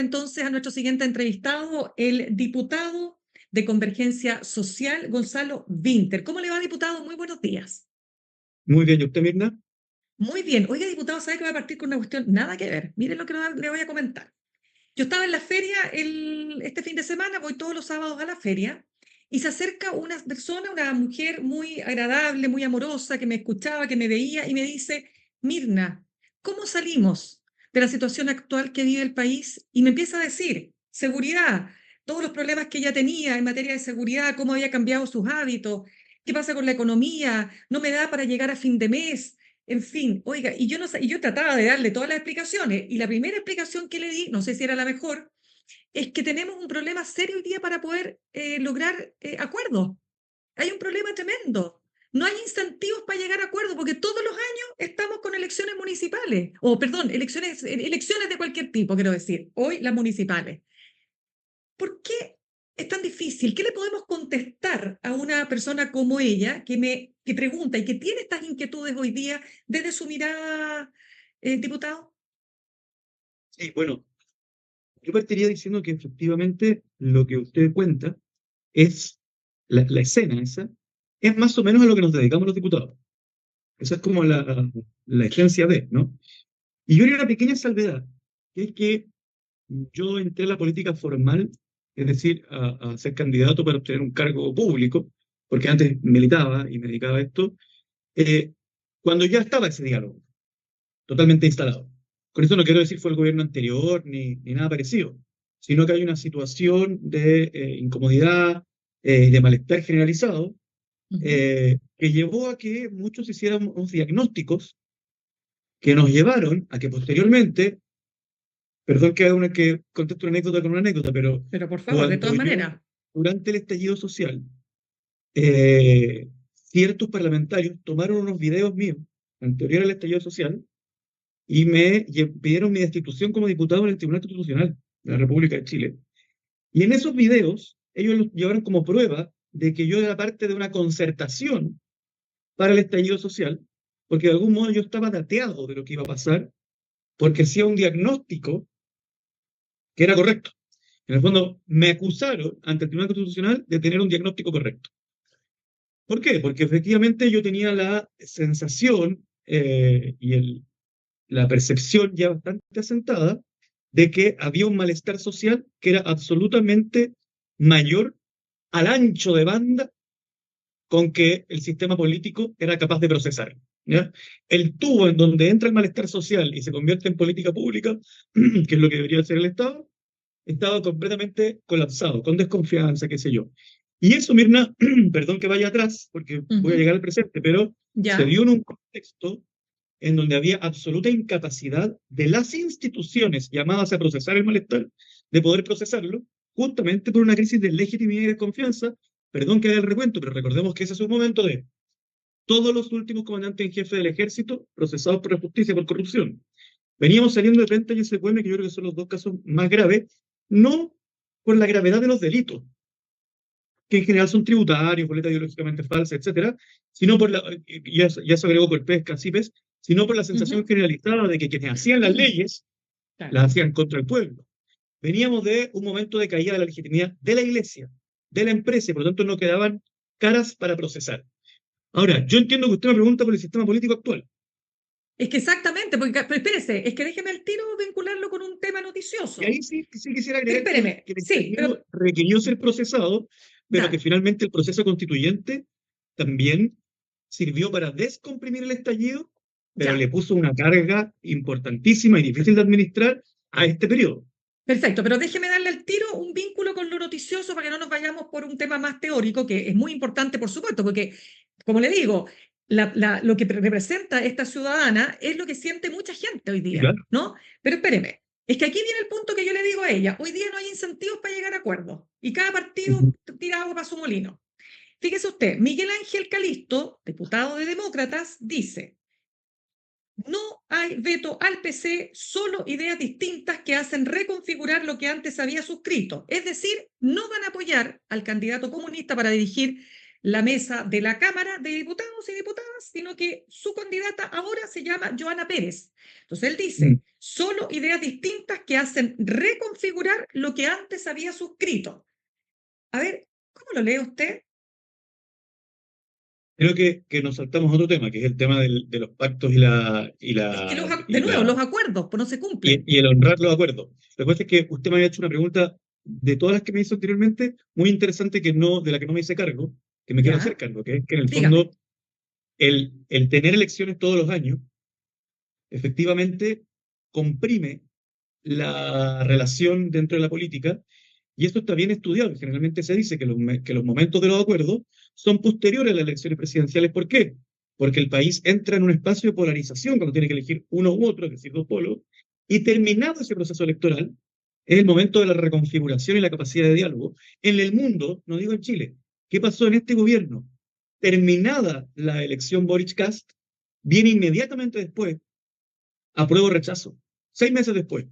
entonces a nuestro siguiente entrevistado, el diputado de Convergencia Social, Gonzalo Vinter. ¿Cómo le va, diputado? Muy buenos días. Muy bien, ¿y usted, Mirna? Muy bien. Oiga, diputado, ¿sabe que voy a partir con una cuestión nada que ver? Miren lo que le voy a comentar. Yo estaba en la feria este fin de semana, voy todos los sábados a la feria, y se acerca una persona, una mujer muy agradable, muy amorosa, que me escuchaba, que me veía, y me dice: Mirna, ¿cómo salimos de la situación actual que vive el país? Y me empieza a decir: seguridad, todos los problemas que ella tenía en materia de seguridad, cómo había cambiado sus hábitos, qué pasa con la economía, no me da para llegar a fin de mes. En fin, oiga, y yo, no, y yo trataba de darle todas las explicaciones, y la primera explicación que le di, no sé si era la mejor, es que tenemos un problema serio hoy día para poder lograr acuerdos. Hay un problema tremendo. No hay incentivos para llegar a acuerdos, porque todos los años estamos con elecciones municipales, o perdón, elecciones de cualquier tipo, quiero decir, hoy las municipales. ¿Por qué es tan difícil? ¿Qué le podemos contestar a una persona como ella que pregunta y que tiene estas inquietudes hoy día desde su mirada, diputado? Sí, bueno, yo partiría diciendo que efectivamente lo que usted cuenta es la escena esa, es más o menos a lo que nos dedicamos los diputados. Esa es como la esencia de, ¿no? Y yo haría una pequeña salvedad, que es que yo entré a la política formal, es decir, a ser candidato para obtener un cargo público, porque antes militaba y me dedicaba a esto, eh, cuando ya estaba ese diálogo totalmente instalado. Con eso no quiero decir fue el gobierno anterior ni nada parecido, sino que hay una situación de incomodidad, de malestar generalizado, Ujú. que llevó a que muchos hiciéramos diagnósticos que nos llevaron a que posteriormente, perdón que conteste una anécdota con una anécdota, pero Pero por favor, de cuando todas yo, maneras. durante el estallido social, eh, ciertos parlamentarios tomaron unos videos míos anterior al estallido social y pidieron mi destitución como diputado en el Tribunal Constitucional de la República de Chile. Y en esos videos, ellos los llevaron como prueba de que yo era parte de una concertación para el estallido social, porque de algún modo yo estaba dateado de lo que iba a pasar, porque hacía un diagnóstico que era correcto. En el fondo, me acusaron ante el Tribunal Constitucional de tener un diagnóstico correcto. ¿Por qué? Porque efectivamente yo tenía la sensación la percepción ya bastante asentada de que había un malestar social que era absolutamente mayor al ancho de banda con que el sistema político era capaz de procesar. ¿Ya? El tubo en donde entra el malestar social y se convierte en política pública, que es lo que debería hacer el Estado, estaba completamente colapsado, con desconfianza, qué sé yo. Y eso, Mirna, perdón que vaya atrás, porque voy a Ujú. llegar al presente, pero se Ya. dio en un contexto en donde había absoluta incapacidad de las instituciones llamadas a procesar el malestar, de poder procesarlo, justamente por una crisis de legitimidad y desconfianza. Perdón que haga el recuento, pero recordemos que ese es un momento de todos los últimos comandantes en jefe del ejército procesados por la justicia por corrupción. Veníamos saliendo de Penta y SQM, que yo creo que son los dos casos más graves, no por la gravedad de los delitos, que en general son tributarios, boleta ideológicamente falsa, etcétera, sino por ya se agregó por pesca, CIPES, sino por la sensación Ujú. generalizada de que quienes hacían las leyes Claro. las hacían contra el pueblo. Veníamos de un momento de caída de la legitimidad de la iglesia, de la empresa, y por lo tanto no quedaban caras para procesar. Ahora, yo entiendo que usted me pregunta por el sistema político actual, Es que exactamente, porque, pero espérese, es que déjeme al tiro vincularlo con un tema y ahí noticioso. sí quisiera Pero agregar espéreme, que el sí, pero estallido requirió ser procesado, pero que dale. finalmente el proceso constituyente también sirvió para descomprimir el estallido, pero Ya. le puso una carga importantísima y difícil de administrar a este periodo. Perfecto, pero déjeme darle al tiro un vínculo con lo noticioso para que no nos vayamos por un tema más teórico, que es muy importante, por supuesto, porque, como le digo, lo que representa esta ciudadana es lo que siente mucha gente hoy Y día, claro, ¿no? Pero espéreme, es que aquí viene el punto que yo le digo a ella, hoy día no hay incentivos para llegar a acuerdos y cada partido tira agua para su molino. Fíjese usted, Miguel Ángel Calisto, diputado de Demócratas, dice: no hay veto al PC, solo ideas distintas que hacen reconfigurar lo que antes había suscrito. Es decir, no van a apoyar al candidato comunista para dirigir la mesa de la Cámara de Diputados y Diputadas, sino que su candidata ahora se llama Joana Pérez. Entonces él dice, solo ideas distintas que hacen reconfigurar lo que antes había suscrito. A ver, ¿cómo lo lee usted? Creo que nos saltamos a otro tema, que es el tema de los pactos Es que de nuevo, los acuerdos pues no se cumplen. y el honrar los acuerdos. Lo que pasa es que usted me había hecho una pregunta de todas las que me hizo anteriormente, muy interesante, de la que no me hice cargo, que me quiero Ya, hacer cargo, que es que en el dígame. fondo el tener elecciones todos los años efectivamente comprime la relación dentro de la política, y esto está bien estudiado. Generalmente se dice que los momentos de los acuerdos son posteriores a las elecciones presidenciales. ¿Por qué? Porque el país entra en un espacio de polarización cuando tiene que elegir uno u otro, es decir, dos polos, y terminado ese proceso electoral, es el momento de la reconfiguración y la capacidad de diálogo. En el mundo, no digo en Chile, ¿qué pasó en este gobierno? Terminada la elección Boric-Kast, viene inmediatamente después apruebo o rechazo, 6 meses después,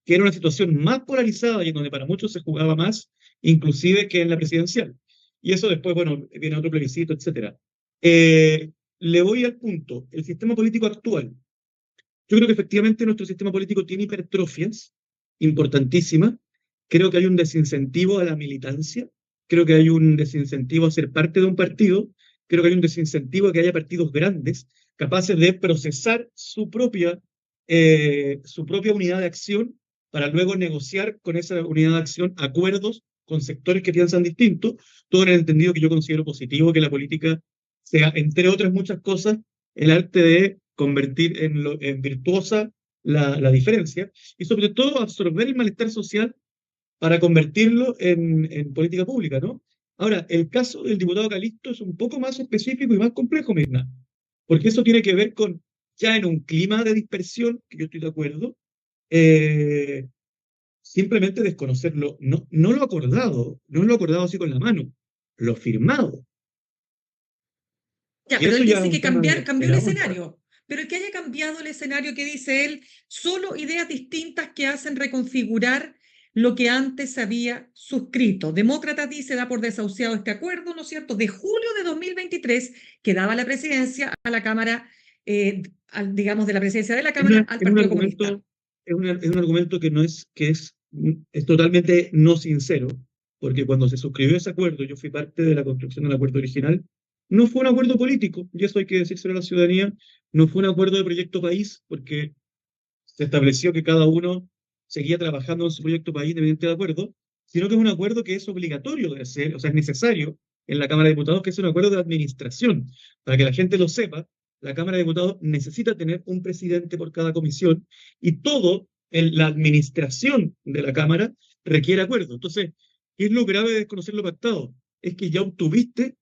que era una situación más polarizada y en donde para muchos se jugaba más, inclusive que en la presidencial. Y eso después, bueno, viene otro plebiscito, etc. Le voy al punto, el sistema político actual. Yo creo que efectivamente nuestro sistema político tiene hipertrofias importantísimas. Creo que hay un desincentivo a la militancia, creo que hay un desincentivo a ser parte de un partido, creo que hay un desincentivo a que haya partidos grandes capaces de procesar su propia unidad de acción para luego negociar con esa unidad de acción acuerdos con sectores que piensan distinto, todo en el entendido que yo considero positivo que la política sea, entre otras muchas cosas, el arte de convertir en virtuosa la diferencia y sobre todo absorber el malestar social para convertirlo en política pública, ¿no? Ahora, el caso del diputado Calisto es un poco más específico y más complejo, Mirna, porque eso tiene que ver con, ya en un clima de dispersión, que yo estoy de acuerdo, eh, simplemente desconocerlo, no lo acordado, no lo acordado así con la mano, lo firmado. Ya, Y pero eso él ya es dice un que tema cambió de el la vuelta. escenario. Pero el que haya cambiado el escenario que dice él, solo ideas distintas que hacen reconfigurar lo que antes se había suscrito. Demócratas dice, da por desahuciado este acuerdo, ¿no es cierto?, de julio de 2023, que daba la presidencia a la Cámara, digamos, de la presidencia de la Cámara al Es un Partido Comunista. argumento, es un argumento es totalmente no sincero, porque cuando se suscribió ese acuerdo, yo fui parte de la construcción del acuerdo original, no fue un acuerdo político, y eso hay que decírselo a la ciudadanía, no fue un acuerdo de proyecto país, porque se estableció que cada uno seguía trabajando en su proyecto país independiente del acuerdo, sino que es un acuerdo que es obligatorio de hacer, o sea, es necesario en la Cámara de Diputados, que es un acuerdo de administración. Para que la gente lo sepa, la Cámara de Diputados necesita tener un presidente por cada comisión y todo en la administración de la Cámara requiere acuerdo. Entonces, ¿qué es lo grave de desconocer lo pactado? Es que ya obtuviste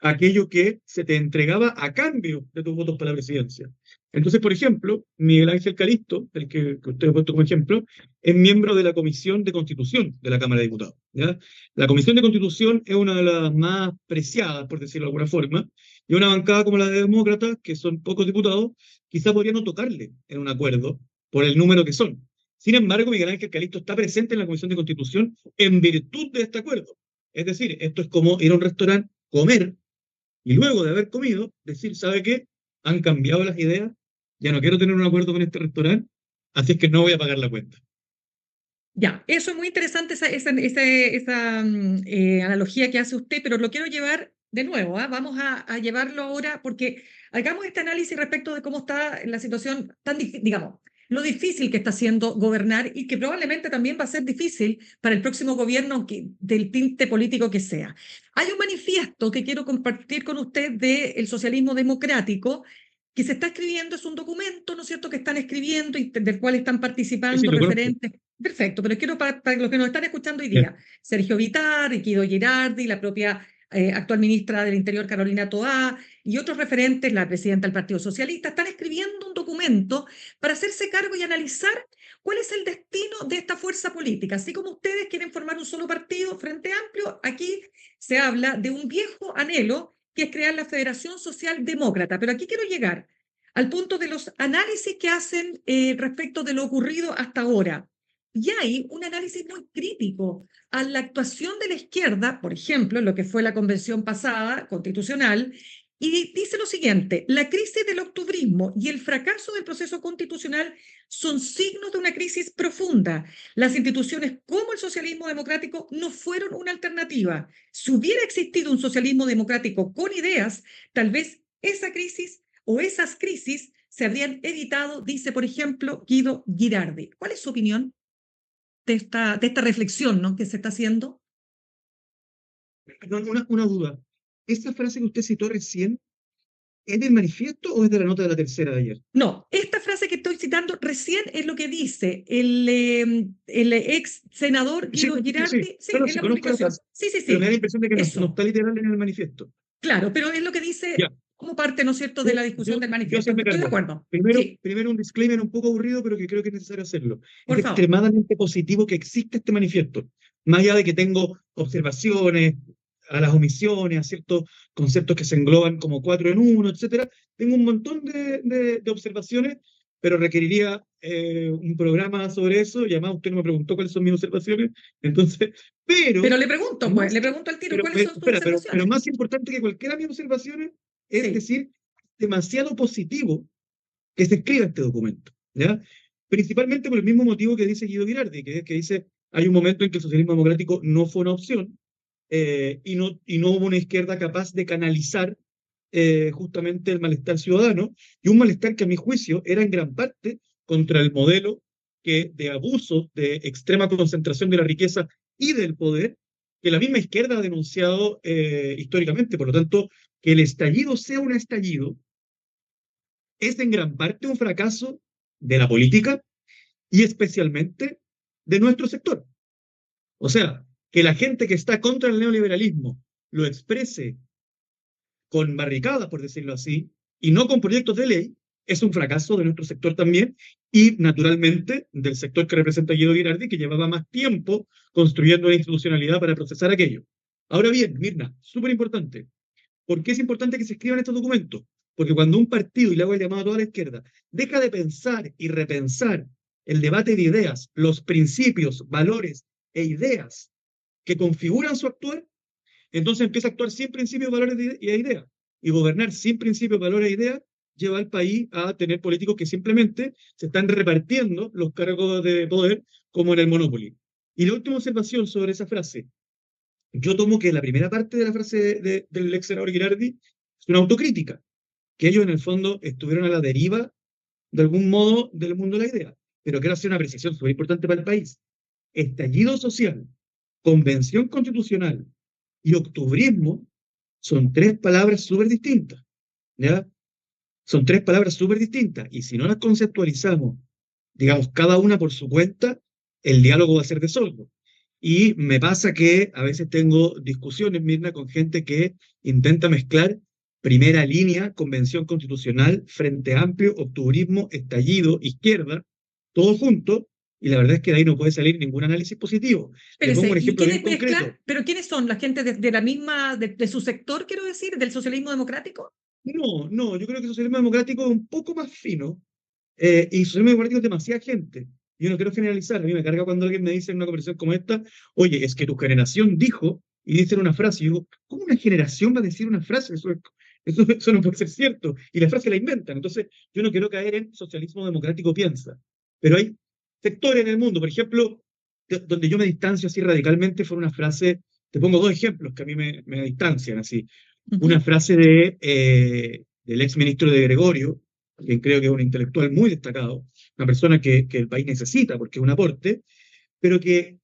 aquello que se te entregaba a cambio de tus votos para la presidencia. Entonces, por ejemplo, Miguel Ángel Calisto, el que usted ha puesto como ejemplo, es miembro de la Comisión de Constitución de la Cámara de Diputados, ¿ya? La Comisión de Constitución es una de las más preciadas, por decirlo de alguna forma, y una bancada como la de demócratas, que son pocos diputados, quizá podría no tocarle en un acuerdo por el número que son. Sin embargo, Miguel Ángel Calisto está presente en la Comisión de Constitución en virtud de este acuerdo. Es decir, esto es como ir a un restaurante, comer, y luego de haber comido, decir, ¿sabe qué? Han cambiado las ideas, ya no quiero tener un acuerdo con este restaurante, así es que no voy a pagar la cuenta. Ya, eso es muy interesante, analogía que hace usted, pero lo quiero llevar de nuevo, ¿ah? Vamos a llevarlo ahora porque hagamos este análisis respecto de cómo está la situación tan difícil, digamos, lo difícil que está haciendo gobernar y que probablemente también va a ser difícil para el próximo gobierno del tinte político que sea. Hay un manifiesto que quiero compartir con usted del socialismo democrático que se está escribiendo, es un documento, ¿no es cierto?, que están escribiendo y del cual están Sí, sí, participando lo conozco. referentes. Perfecto, pero quiero para los que nos están escuchando hoy Ya. día, Sergio Vittar, Guido Girardi, la propia actual ministra del Interior, Carolina Toá, y otros referentes, la presidenta del Partido Socialista, están escribiendo un documento para hacerse cargo y analizar cuál es el destino de esta fuerza política. Así como ustedes quieren formar un solo partido, Frente Amplio, aquí se habla de un viejo anhelo que es crear la Federación Social Demócrata. Pero aquí quiero llegar al punto de los análisis que hacen respecto de lo ocurrido hasta ahora. y hay un análisis muy crítico a la actuación de la izquierda, por ejemplo, en lo que fue la convención pasada constitucional, y dice lo siguiente: la crisis del octubrismo y el fracaso del proceso constitucional son signos de una crisis profunda. Las instituciones como el socialismo democrático no fueron una alternativa. Si hubiera existido un socialismo democrático con ideas, tal vez esa crisis o esas crisis se habrían evitado, dice, por ejemplo, Guido Girardi. ¿Cuál es su opinión de esta reflexión, ¿no?, que se está haciendo? Perdón, una duda. ¿Esa frase que usted citó recién es del manifiesto o es de la nota de la tercera de ayer? No, esta frase que estoy citando recién es lo que dice el ex senador Sí, Guido sí, sí. Girardi, sí, Claro, en sí, la conozco la publicación. frase, Sí, sí, pero me da la sí, impresión de que no eso. está literal en el manifiesto. Claro, pero es lo que dice Ya, como parte, ¿no es cierto?, de yo, la discusión yo, del yo manifiesto. hacerme Estoy de cargo. acuerdo. Primero, Sí, primero un disclaimer un poco aburrido, pero que creo que es necesario hacerlo. Es por favor. extremadamente positivo que exista este manifiesto. Más allá de que tengo observaciones a las omisiones, a ciertos conceptos que se engloban como cuatro en uno, etcétera, tengo un montón de observaciones, pero requeriría un programa sobre eso, y además usted no me preguntó cuáles son mis observaciones, entonces, Pero pero pues, más, le pregunto al tiro, pero, ¿cuáles son sus espera, pero observaciones? más importante que cualquiera de mis observaciones es Sí, decir, demasiado positivo que se escriba este documento, ¿ya? Principalmente por el mismo motivo que dice Guido Girardi, que es que dice, hay un momento en que el socialismo democrático no fue una opción, y no hubo una izquierda capaz de canalizar justamente el malestar ciudadano, y un malestar que a mi juicio era en gran parte contra el modelo de abuso, de extrema concentración de la riqueza y del poder, que la misma izquierda ha denunciado históricamente. Por lo tanto, que el estallido sea un estallido es en gran parte un fracaso de la política y especialmente de nuestro sector. O sea, que la gente que está contra el neoliberalismo lo exprese con barricadas, por decirlo así, y no con proyectos de ley, es un fracaso de nuestro sector también, y naturalmente del sector que representa Guido Girardi, que llevaba más tiempo construyendo una institucionalidad para procesar aquello. Ahora bien, Mirna, súper importante, ¿por qué es importante que se escriban estos documentos? Porque cuando un partido, y le hago el llamado a toda la izquierda, deja de pensar y repensar el debate de ideas, los principios, valores e ideas que configuran su actuar, entonces empieza a actuar sin principios, valores y ideas. Y gobernar sin principios, valores e ideas lleva al país a tener políticos que simplemente se están repartiendo los cargos de poder como en el Monopoly. Y la última observación sobre esa frase. Yo tomo que la primera parte de la frase del ex senador Girardi es una autocrítica, que ellos en el fondo estuvieron a la deriva de algún modo del mundo de la idea. Pero quiero hacer una precisión súper importante para el país. Estallido social, convención constitucional y octubrismo son tres palabras súper distintas, ¿ya? Son tres palabras súper distintas, y si no las conceptualizamos, digamos, cada una por su cuenta, el diálogo va a ser de sordo. Y me pasa que a veces tengo discusiones, Mirna, con gente que intenta mezclar primera línea, convención constitucional, Frente Amplio, octubrismo, estallido, izquierda, todo junto, y la verdad es que de ahí no puede salir ningún análisis positivo. Le pongo espérese, un ¿y ejemplo bien quiénes mezclan? concreto. ¿Pero quiénes son? ¿La gente de la misma, de su sector, quiero decir, del socialismo democrático? No, no, yo creo que el socialismo democrático es un poco más fino, y socialismo democrático es demasiada gente. Yo no quiero generalizar, a mí me carga cuando alguien me dice en una conversación como esta, oye, es que tu generación dijo, y dicen una frase, y yo digo, ¿cómo una generación va a decir una frase? Eso no puede ser cierto, y la frase la inventan. Entonces, yo no quiero caer en socialismo democrático piensa, pero hay sectores en el mundo, por ejemplo, donde yo me distancio así radicalmente fue una frase, te pongo dos ejemplos que a mí me distancian así. Una Ujú. frase del ex ministro de Gregorio, quien creo que es un intelectual muy destacado, una persona que el país necesita porque es un aporte, pero que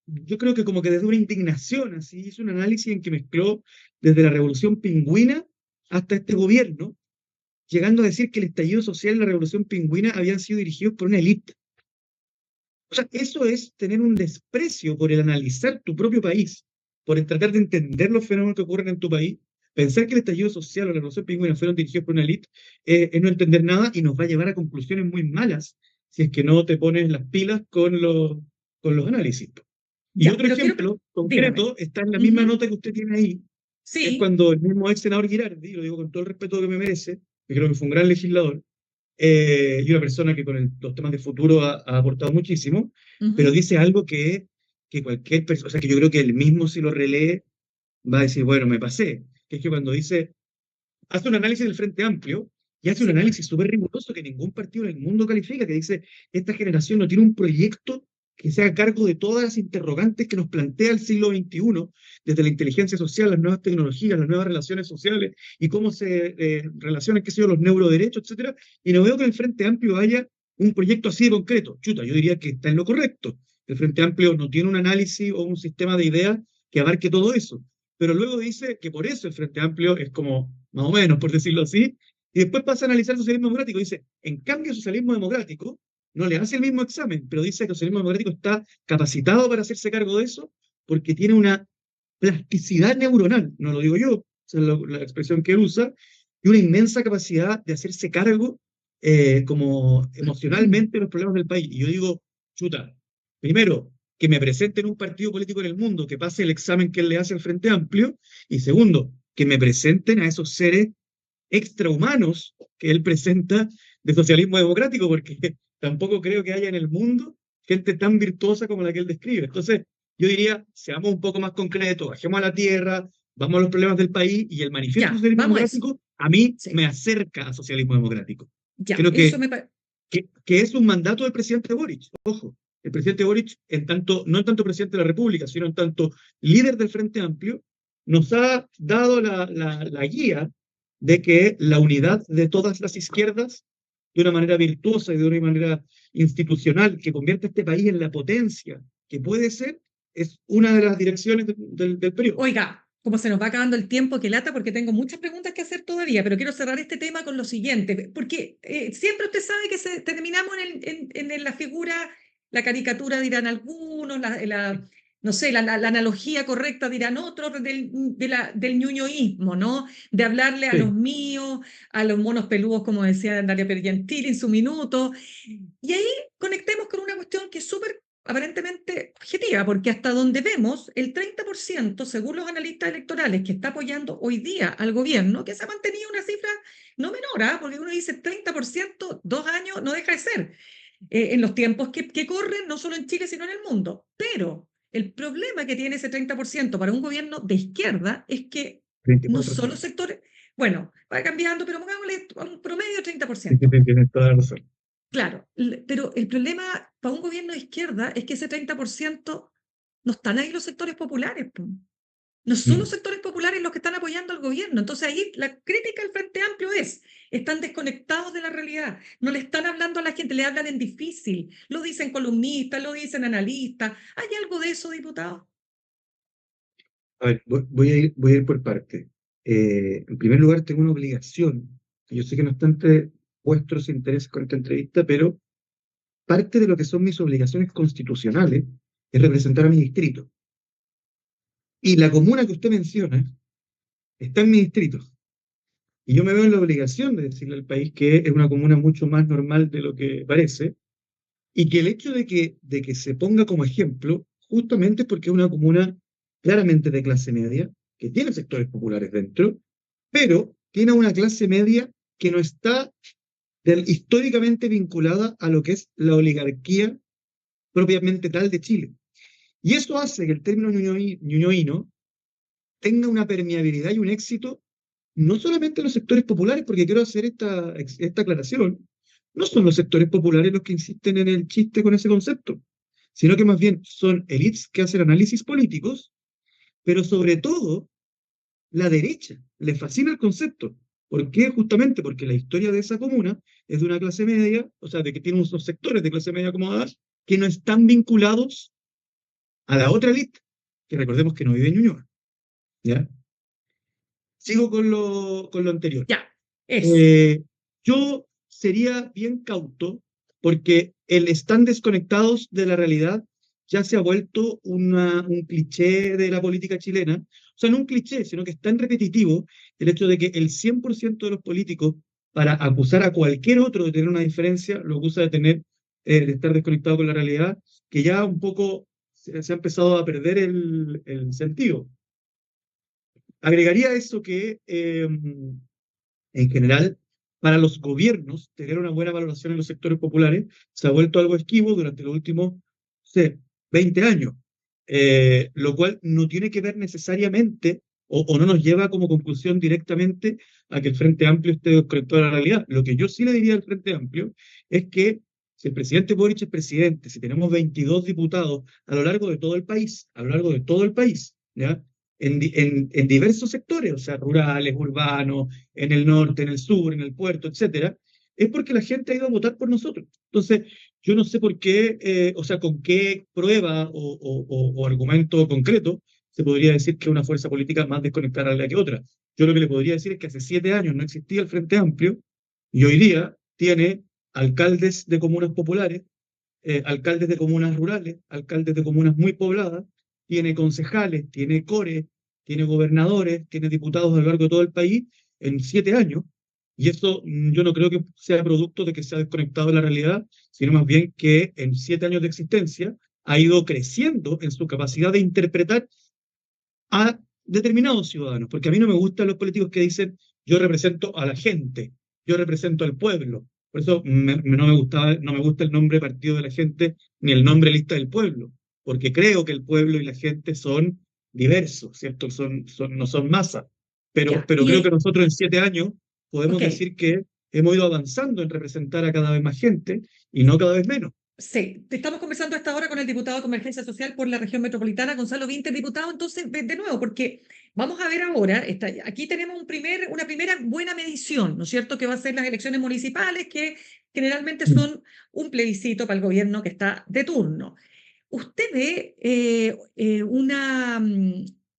yo creo que como que desde una indignación, así, hizo un análisis en que mezcló desde la revolución pingüina hasta este gobierno, llegando a decir que el estallido social y la revolución pingüina habían sido dirigidos por una élite. O sea, eso es tener un desprecio por el analizar tu propio país, por el tratar de entender los fenómenos que ocurren en tu país. Pensar que el estallido social o la revolución pingüina fueron dirigidos por una élite es no entender nada y nos va a llevar a conclusiones muy malas si es que no te pones las pilas con los análisis. Y Ya, otro pero quiero, ejemplo dígame. concreto está en la misma Ujú. nota que usted tiene ahí, es Sí, cuando el mismo ex senador Girardi, lo digo con todo el respeto que me merece, que creo que fue un gran legislador, y una persona que con los temas de futuro ha aportado muchísimo, pero Ujú. dice algo que cualquier persona, o sea, que yo creo que él mismo si lo relee va a decir, bueno, me pasé, que es que cuando dice, hace un análisis del Frente Amplio y hace un Sí, pues. análisis súper riguroso que ningún partido en el mundo califica, que dice, esta generación no tiene un proyecto que se haga cargo de todas las interrogantes que nos plantea el siglo XXI, desde la inteligencia social, las nuevas tecnologías, las nuevas relaciones sociales y cómo se relacionan, qué sé yo, los neuroderechos, etcétera. Y no veo que en el Frente Amplio haya un proyecto así de concreto. Chuta, yo diría que está en lo correcto. El Frente Amplio no tiene un análisis o un sistema de ideas que abarque todo eso, pero luego dice que por eso el Frente Amplio es como, más o menos, por decirlo así, y después pasa a analizar el socialismo democrático. Dice, en cambio, el socialismo democrático no le hace el mismo examen, pero dice que el socialismo democrático está capacitado para hacerse cargo de eso porque tiene una plasticidad neuronal, no lo digo yo, esa es la expresión que él usa, y una inmensa capacidad de hacerse cargo como emocionalmente de los problemas del país. Y yo digo, chuta, primero, que me presenten un partido político en el mundo que pase el examen que él le hace al Frente Amplio, y segundo, que me presenten a esos seres extrahumanos que él presenta de socialismo democrático, porque tampoco creo que haya en el mundo gente tan virtuosa como la que él describe. Entonces, yo diría, seamos un poco más concretos, bajemos a la tierra, vamos a los problemas del país, y el manifiesto Ya, socialismo vamos a eso. democrático a mí Sí, me acerca a socialismo democrático. ya, Creo eso me parece. que es un mandato del presidente Boric. Ojo, el presidente Boric, no en tanto presidente de la República, sino en tanto líder del Frente Amplio, nos ha dado la guía de que la unidad de todas las izquierdas, de una manera virtuosa y de una manera institucional, que convierte a este país en la potencia que puede ser, es una de las direcciones del periodo. Oiga, como se nos va acabando el tiempo, que lata, porque tengo muchas preguntas que hacer todavía, pero quiero cerrar este tema con lo siguiente, porque siempre usted sabe que terminamos en la figura, la caricatura dirán algunos, no sé, la analogía correcta dirán otros del ñuñoísmo, ¿no? De hablarle a los Sí, míos, a los monos peludos, como decía Daria Pergentili en su minuto, y ahí conectemos con una cuestión que es súper aparentemente objetiva, porque hasta donde vemos, el 30%, según los analistas electorales, que está apoyando hoy día al gobierno, que se ha mantenido una cifra no menor, ¿ah? Porque uno dice 30%, 2 años, no deja de ser, en los tiempos que corren, no solo en Chile, sino en el mundo. Pero el problema que tiene ese 30% para un gobierno de izquierda es que no 24 solo semanas. sectores, bueno, va cambiando, pero pongámosle a un promedio de Sí, sí, 30%. sí, tienes toda la razón. Claro, pero el problema para un gobierno de izquierda es que ese 30% no están ahí los sectores populares, po. No son los Mm. sectores populares los que están apoyando al gobierno. Entonces ahí la crítica al Frente Amplio es, están desconectados de la realidad, no le están hablando a la gente, le hablan en difícil, lo dicen columnistas, lo dicen analistas. ¿Hay algo de eso, diputado? A ver, voy a ir por partes. En primer lugar, tengo una obligación, que yo sé que no está entre vuestros intereses con esta entrevista, pero parte de lo que son mis obligaciones constitucionales es representar a mi distrito. Y la comuna que usted menciona está en mi distrito. Y yo me veo en la obligación de decirle al país que es una comuna mucho más normal de lo que parece, y que el hecho de que se ponga como ejemplo, justamente es porque es una comuna claramente de clase media, que tiene sectores populares dentro, pero tiene una clase media que no está históricamente vinculada a lo que es la oligarquía propiamente tal de Chile. Y eso hace que el término ñuñoíno tenga una permeabilidad y un éxito no solamente en los sectores populares, porque quiero hacer esta aclaración, no son los sectores populares los que insisten en el chiste con ese concepto, sino que más bien son élites que hacen análisis políticos, pero sobre todo la derecha le fascina el concepto. ¿Por qué? Justamente porque la historia de esa comuna es de una clase media, o sea, de que tiene unos sectores de clase media acomodadas que no están vinculados a la otra élite, que recordemos que no vive en Ñuñoa. ¿Ya? Sigo con lo anterior. Ya, eso. Eh, yo sería bien cauto porque el están desconectados de la realidad ya se ha vuelto un cliché de la política chilena. O sea, no un cliché, sino que es tan repetitivo el hecho de que el 100% de los políticos, para acusar a cualquier otro de tener una diferencia, lo acusa de estar desconectado con la realidad, que ya un poco se ha empezado a perder el sentido. Agregaría eso que, en general, para los gobiernos tener una buena valoración en los sectores populares se ha vuelto algo esquivo durante los últimos, no sé, 20 años, lo cual no tiene que ver necesariamente o no nos lleva como conclusión directamente a que el Frente Amplio esté desconectado de la realidad. Lo que yo sí le diría al Frente Amplio es que si el presidente Boric es presidente, si tenemos 22 diputados a lo largo de todo el país, a lo largo de todo el país, ¿ya? En diversos sectores, o sea, rurales, urbanos, en el norte, en el sur, en el puerto, etcétera, es porque la gente ha ido a votar por nosotros. Entonces, yo no sé por qué, o sea, con qué prueba o argumento concreto se podría decir que una fuerza política más desconectada a la que otra. Yo lo que le podría decir es que hace 7 años no existía el Frente Amplio y hoy día tiene alcaldes de comunas populares, alcaldes de comunas rurales, alcaldes de comunas muy pobladas, tiene concejales, tiene core, tiene gobernadores, tiene diputados a lo largo de todo el país en 7 años. Y eso yo no creo que sea producto de que se ha desconectado de la realidad, sino más bien que en 7 años de existencia ha ido creciendo en su capacidad de interpretar a determinados ciudadanos, porque a mí no me gustan los políticos que dicen yo represento a la gente, yo represento al pueblo. Por eso no me gusta el nombre Partido de la Gente ni el nombre Lista del Pueblo, porque creo que el pueblo y la gente son diversos, ¿cierto? No son masa. Ya, Pero creo que nosotros en 7 años podemos ok, decir que hemos ido avanzando en representar a cada vez más gente y no cada vez menos. sí, estamos conversando a esta hora con el diputado de Convergencia Social por la región metropolitana, Gonzalo Vinter, diputado. Entonces, de nuevo, porque vamos a ver ahora, aquí tenemos una primera buena medición, ¿no es cierto?, que va a ser las elecciones municipales, que generalmente son un plebiscito para el gobierno que está de turno. ¿Usted ve una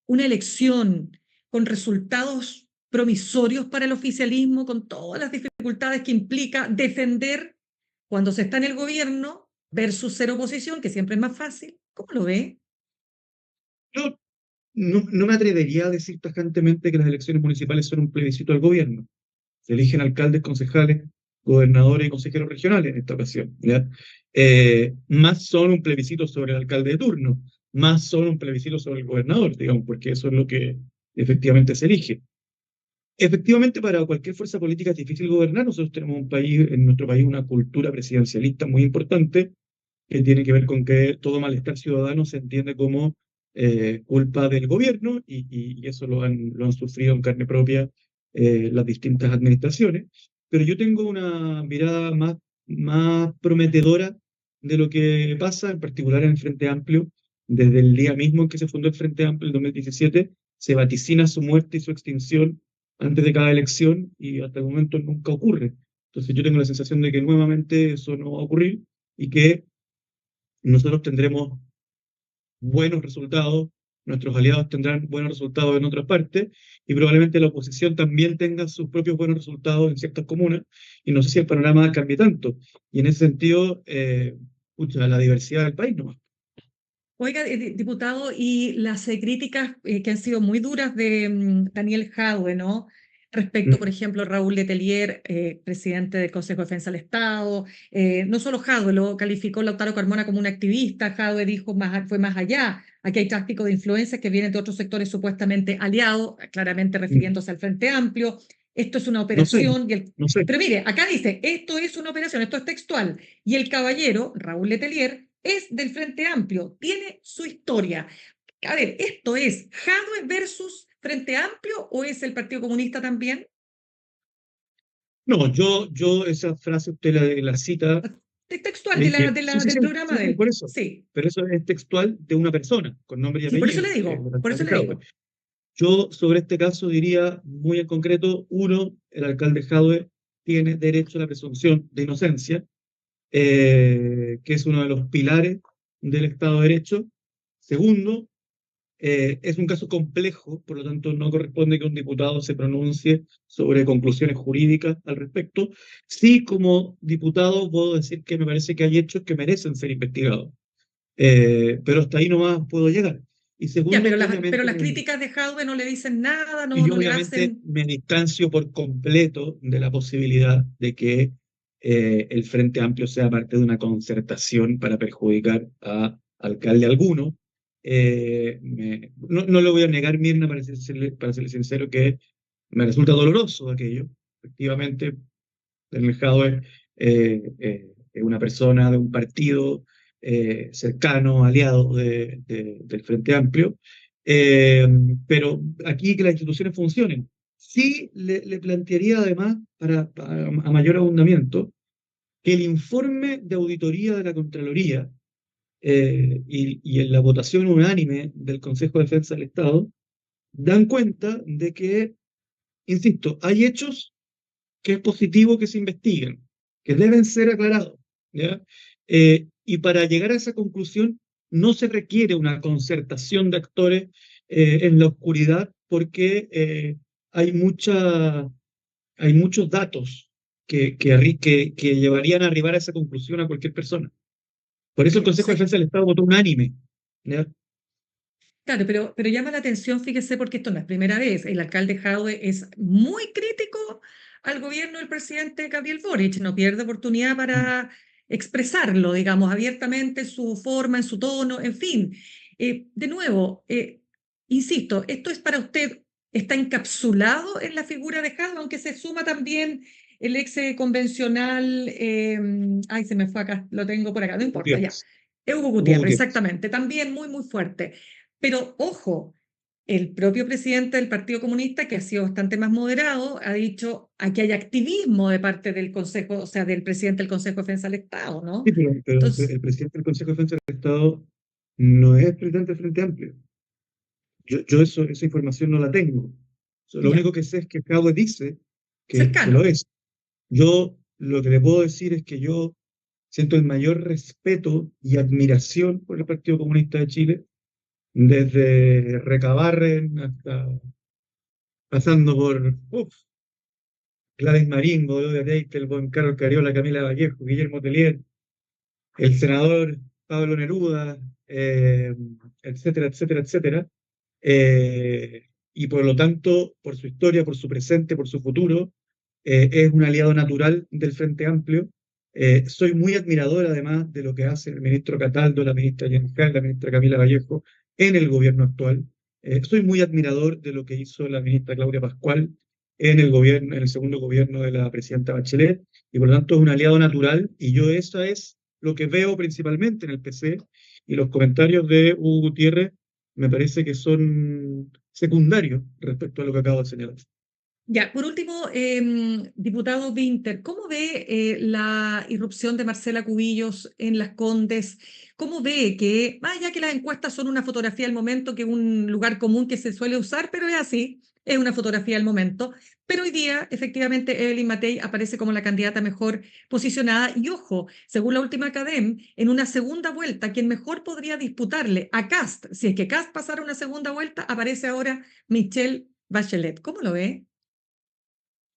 elección con resultados promisorios para el oficialismo, con todas las dificultades que implica defender cuando se está en el gobierno versus ser oposición, que siempre es más fácil? ¿Cómo lo ve? Yo no me atrevería a decir tajantemente que las elecciones municipales son un plebiscito al gobierno. Se eligen alcaldes, concejales, gobernadores y consejeros regionales en esta ocasión, ¿ya? Más son un plebiscito sobre el alcalde de turno, más son un plebiscito sobre el gobernador, digamos, porque eso es lo que efectivamente se elige. Efectivamente, para cualquier fuerza política es difícil gobernar. Nosotros tenemos en nuestro país una cultura presidencialista muy importante que tiene que ver con que todo malestar ciudadano se entiende como culpa del gobierno y eso lo han sufrido en carne propia las distintas administraciones. Pero yo tengo una mirada más prometedora de lo que pasa, en particular en el Frente Amplio. Desde el día mismo en que se fundó el Frente Amplio, en 2017, se vaticina su muerte y su extinción antes de cada elección y hasta el momento nunca ocurre. Entonces yo tengo la sensación de que nuevamente eso no va a ocurrir y que nosotros tendremos buenos resultados, nuestros aliados tendrán buenos resultados en otras partes, y probablemente la oposición también tenga sus propios buenos resultados en ciertas comunas, y no sé si el panorama cambie tanto. Y en ese sentido, pucha, la diversidad del país nomás. Oiga, diputado, y las críticas que han sido muy duras de Daniel Jadwe, ¿no? Respecto, por Mm. ejemplo, Raúl Letelier, presidente del Consejo de Defensa del Estado. No solo Jadwe, lo calificó Lautaro Carmona como un activista. Jadwe dijo fue más allá. Aquí hay tráfico de influencias que vienen de otros sectores supuestamente aliados, claramente Mm. refiriéndose al Frente Amplio. Esto es una No sé, operación. no sé. Pero mire, acá dice, esto es una operación, esto es textual. Y el caballero, Raúl Letelier, es del Frente Amplio, tiene su historia. A ver, ¿esto es Jadwe versus Frente Amplio o es el Partido Comunista también? No, yo esa frase usted la cita, Es textual de sí, sí, del sí, programa sí, de sí, él. por eso. Sí, Pero eso es textual de una persona, con nombre y sí, por eso le apellido, que es digo, el por eso alcalde le Jadwe. digo. Yo sobre este caso diría muy en concreto, uno, el alcalde Jadwe tiene derecho a la presunción de inocencia, que es uno de los pilares del Estado de Derecho. Segundo, es un caso complejo, por lo tanto no corresponde que un diputado se pronuncie sobre conclusiones jurídicas al respecto. Sí, como diputado puedo decir que me parece que hay hechos que merecen ser investigados, pero hasta ahí nomás puedo llegar. Y Ya, segundo, pero obviamente, las críticas de Jadwe no le dicen nada, y yo no le obviamente hacen. me distancio por completo de la posibilidad de que el Frente Amplio sea parte de una concertación para perjudicar a alcalde alguno. No le voy a negar, Mirna, para serle sincero, que me resulta doloroso aquello. Efectivamente, Daniel Jadwe es una persona de un partido cercano, aliado del Frente Amplio, eh, pero aquí que las instituciones funcionen. Sí le plantearía además, a mayor abundamiento, que el informe de auditoría de la Contraloría y en la votación unánime del Consejo de Defensa del Estado dan cuenta de que, insisto, hay hechos que es positivo que se investiguen, que deben ser aclarados, ¿ya? Y para llegar a esa conclusión no se requiere una concertación de actores en la oscuridad porque hay hay muchos datos que llevarían a arribar a esa conclusión a cualquier persona. Por eso el Consejo de Sí. Defensa del Estado votó unánime, ¿ya? Claro, pero llama la atención, fíjese, porque esto no es primera vez. El alcalde Jadwe es muy crítico al gobierno del presidente Gabriel Boric, no pierde oportunidad para expresarlo, digamos, abiertamente en su forma, en su tono, en fin. De nuevo, insisto, esto es para usted, está encapsulado en la figura de Jadwe, aunque se suma también el ex convencional, ay, se me fue acá, lo tengo por acá, no importa, ya. Gutiérrez. Hugo Hugo Gutiérrez, Gutiérrez. exactamente, también muy, muy fuerte. Pero ojo, el propio presidente del Partido Comunista, que ha sido bastante más moderado, ha dicho aquí hay activismo de parte del Consejo, o sea, del presidente del Consejo de Defensa del Estado, ¿no? Sí, pero Entonces, el presidente del Consejo de Defensa del Estado no es el presidente del Frente Amplio. Yo esa información no la tengo. Lo ya, único que sé es que Cabo dice que lo cercano, es. Yo lo que le puedo decir es que yo siento el mayor respeto y admiración por el Partido Comunista de Chile, desde Recabarren hasta pasando por Gladys Marín, Godoy Teitelbaum, Carlos Cariola, Camila Vallejo, Guillermo Tellier, el senador Pablo Neruda, etcétera, etcétera, etcétera. Y por lo tanto, por su historia, por su presente, por su futuro, es un aliado natural del Frente Amplio. Soy muy admirador, además, de lo que hace el ministro Cataldo, la ministra Yencal, la ministra Camila Vallejo en el gobierno actual. Soy muy admirador de lo que hizo la ministra Claudia Pascual en el gobierno, en el segundo gobierno de la presidenta Bachelet, y por lo tanto es un aliado natural, y yo eso es lo que veo principalmente en el PC, y los comentarios de Hugo Gutiérrez me parece que son secundarios respecto a lo que acabo de señalar. ya. Por último, diputado Winter, ¿cómo ve la irrupción de Marcela Cubillos en Las Condes? ¿Cómo ve que, más allá que las encuestas son una fotografía del momento, que es un lugar común que se suele usar, pero es así, es una fotografía del momento? Pero hoy día, efectivamente, Evelyn Matei aparece como la candidata mejor posicionada. Y ojo, según la última CADEM, en una segunda vuelta, quien mejor podría disputarle a Kast, si es que Kast pasara una segunda vuelta, aparece ahora Michelle Bachelet. ¿Cómo lo ve?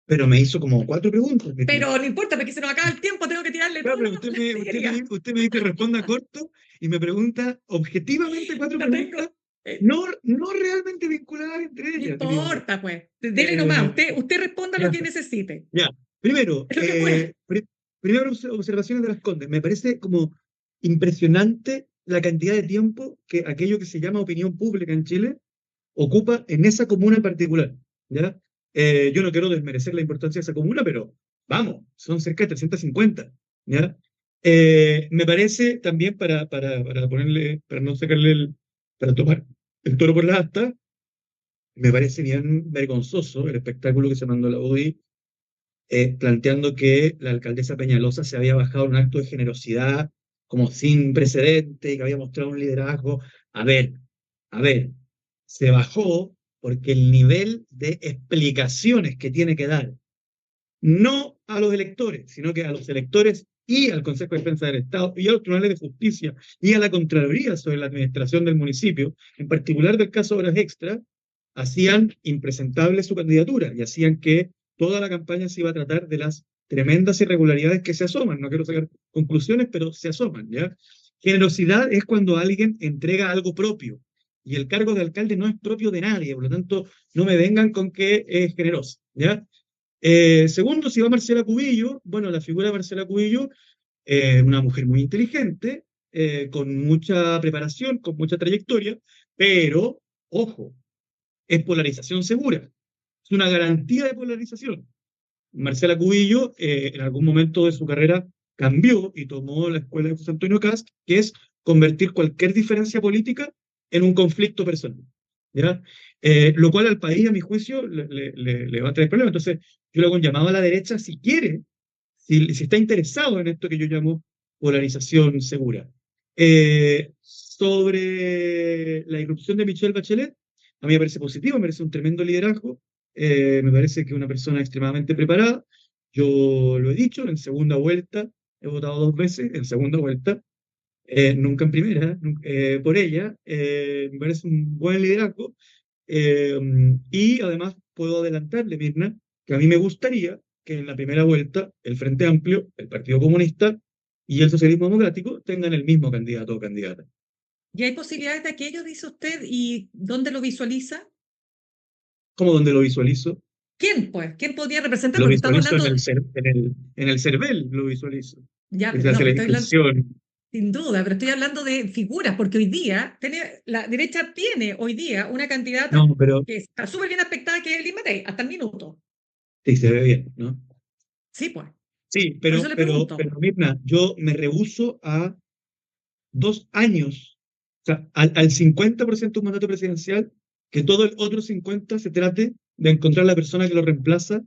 Pero me hizo como cuatro preguntas, Beatriz. Pero no importa, porque se nos acaba el tiempo, tengo que tirarle Claro, todo pero lo que quería. usted me dice responda corto y me pregunta objetivamente cuatro No preguntas, tengo. eh, no realmente vinculadas entre no ellas, diría yo. importa, pues. Dele nomás. Eh, Usted responda lo ya, que necesite. ya. Primero, Es lo que pueda. primero observaciones de las Condes. Me parece como impresionante la cantidad de tiempo que aquello que se llama opinión pública en Chile ocupa en esa comuna en particular, ¿ya? Yo no quiero desmerecer la importancia de esa comuna, pero vamos, son cerca de 350, ¿ya? Me parece también para ponerle, para no sacarle para tomar el toro por la asta, me parece bien vergonzoso el espectáculo que se mandó la UDI, planteando que la alcaldesa Peñalosa se había bajado en un acto de generosidad como sin precedente y que había mostrado un liderazgo. A ver, a ver, se bajó porque el nivel de explicaciones que tiene que dar, no a los electores, sino que a los electores y al Consejo de Defensa del Estado y a los tribunales de justicia y a la Contraloría sobre la administración del municipio, en particular del caso de Horas Extra, hacían impresentable su candidatura y hacían que toda la campaña se iba a tratar de las tremendas irregularidades que se asoman. No quiero sacar conclusiones, pero se asoman, ¿ya? Generosidad es cuando alguien entrega algo propio y el cargo de alcalde no es propio de nadie, por lo tanto, no me vengan con que es generoso, ¿ya? Segundo, si va Marcela Cubillo, bueno, la figura de Marcela Cubillo, una mujer muy inteligente, con mucha preparación, con mucha trayectoria, pero, ojo, es polarización segura, es una garantía de polarización. Marcela Cubillo, en algún momento de su carrera, cambió y tomó la escuela de José Antonio Cast, que es convertir cualquier diferencia política en un conflicto personal. ¿Ya? Lo cual al país, a mi juicio, le va a traer problemas. Entonces, yo le hago un llamado a la derecha si quiere, si está interesado en esto que yo llamo polarización segura. Sobre la irrupción de Michelle Bachelet, a mí me parece positivo, me parece un tremendo liderazgo, me parece que es una persona extremadamente preparada. Yo lo he dicho, en segunda vuelta, he votado 2 veces, en segunda vuelta, nunca en primera, por ella, me parece un buen liderazgo. Eh, y además puedo adelantarle, Mirna, que a mí me gustaría que en la primera vuelta el Frente Amplio, el Partido Comunista y el Socialismo Democrático tengan el mismo candidato o candidata. ¿Y hay posibilidades de aquello, dice usted, y dónde lo visualiza? ¿Cómo donde lo visualizo? ¿Quién, pues? ¿Quién podría representar? Lo Porque estamos visualizo hablando, en el CERVEL, lo visualizo. ya, Que pero se no, hace pero la estoy hablando, distinción. sin duda, pero estoy hablando de figuras, porque hoy día la derecha tiene hoy día una candidata No, pero que está súper bien aspectada, que es Elin Matei, hasta el minuto. sí, se ve bien, ¿no? Sí, pues. Sí, Por eso le pregunto. pero Mirna, yo me rehúso a 2 años, o sea, al 50% de un mandato presidencial, que todo el otro 50% se trate de encontrar la persona que lo reemplaza,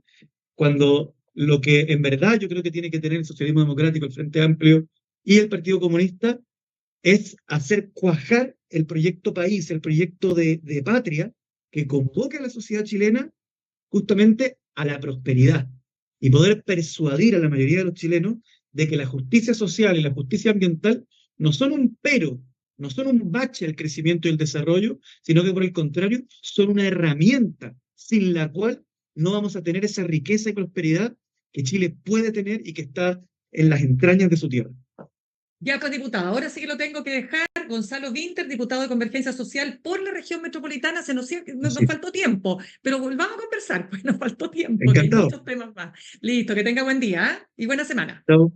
cuando lo que en verdad yo creo que tiene que tener el socialismo democrático, el Frente Amplio y el Partido Comunista es hacer cuajar el proyecto país, el proyecto de patria que convoque a la sociedad chilena justamente a la prosperidad y poder persuadir a la mayoría de los chilenos de que la justicia social y la justicia ambiental no son un pero, no son un bache al crecimiento y el desarrollo, sino que por el contrario son una herramienta sin la cual no vamos a tener esa riqueza y prosperidad que Chile puede tener y que está en las entrañas de su tierra. Ya, pues, diputado, ahora sí que lo tengo que dejar. Gonzalo Vinter, diputado de Convergencia Social por la región metropolitana. Nos Así, faltó tiempo, pero volvamos a conversar, pues nos faltó tiempo, que hay encantado. muchos temas más. Listo, que tenga buen día, ¿eh? Y buena semana. Chao.